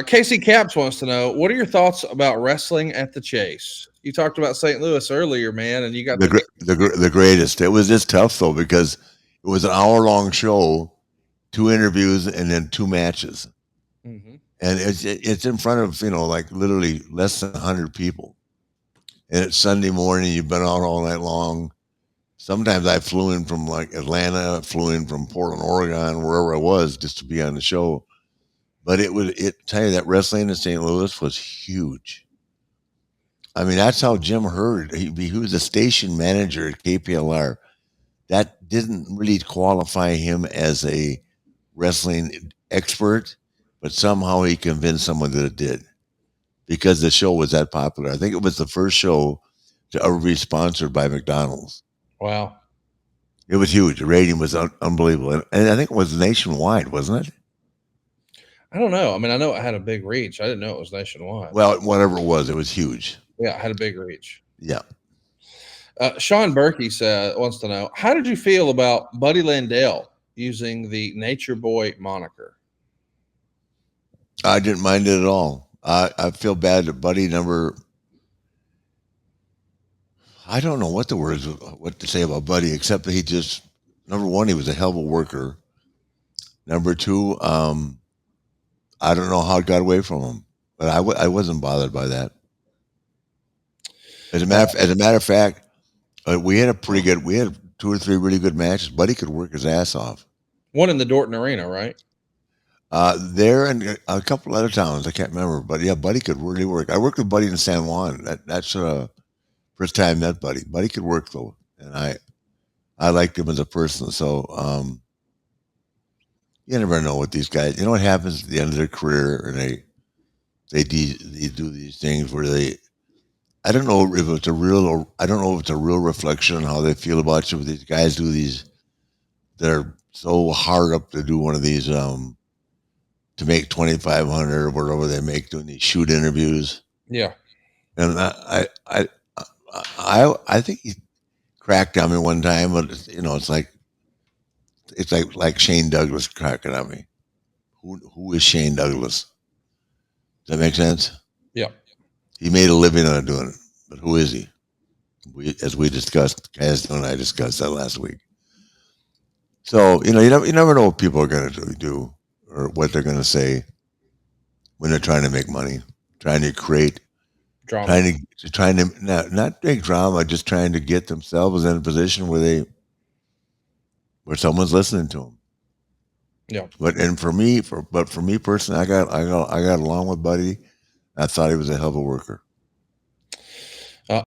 Casey Caps wants to know, what are your thoughts about wrestling at the Chase? You talked about St. Louis earlier, man, and you got The the the greatest. It was just tough though because it was an hour long show, two interviews, and then two matches, Mhm. and it's in front of like literally less than 100 people, and it's Sunday morning. You've been out all night long. Sometimes I flew in from like Atlanta, flew in from Portland, Oregon, wherever I was, just to be on the show. But tell you that wrestling in St. Louis was huge. I mean, that's how Jim Hurd. He was a station manager at KPLR. That didn't really qualify him as a wrestling expert, but somehow he convinced someone that it did because the show was that popular. I think it was the first show to ever be sponsored by McDonald's. Wow. It was huge. The rating was unbelievable, and I think it was nationwide, wasn't it? I don't know. I mean, I know it had a big reach. I didn't know it was nationwide. Well, whatever it was huge. Yeah, it had a big reach. Yeah, Sean Berkey wants to know, how did you feel about Buddy Landell using the Nature Boy moniker? I didn't mind it at all. I feel bad that Buddy never. I don't know what to say about Buddy, except that he just number one, he was a hell of a worker. Number two, I don't know how it got away from him, but I wasn't bothered by that. As a matter of fact, we had two or three really good matches. Buddy could work his ass off. One in the Dorton Arena, right? There and a couple other towns I can't remember, but yeah, Buddy could really work. I worked with Buddy in San Juan. That's first time I met Buddy. Buddy could work though, and I liked him as a person. So you never know what these guys. You know what happens at the end of their career, and they do these things where they. I don't know if it's a real. Or I don't know if it's a real reflection on how they feel about you. But these guys do these. They're so hard up to do one of these to make 2,500 or whatever they make doing these shoot interviews. Yeah. And I think he cracked on me one time, but it's like Shane Douglas cracking on me. Who is Shane Douglas? Does that make sense? Yeah. He made a living on doing it, but who is he? As we discussed, Casno and I discussed that last week. So you never know what people are going to do or what they're going to say when they're trying to make money, trying to create, Drama. trying to not make drama, just trying to get themselves in a position where someone's listening to them. Yeah. But for me personally, I got along with Buddy. I thought he was a hell of a worker.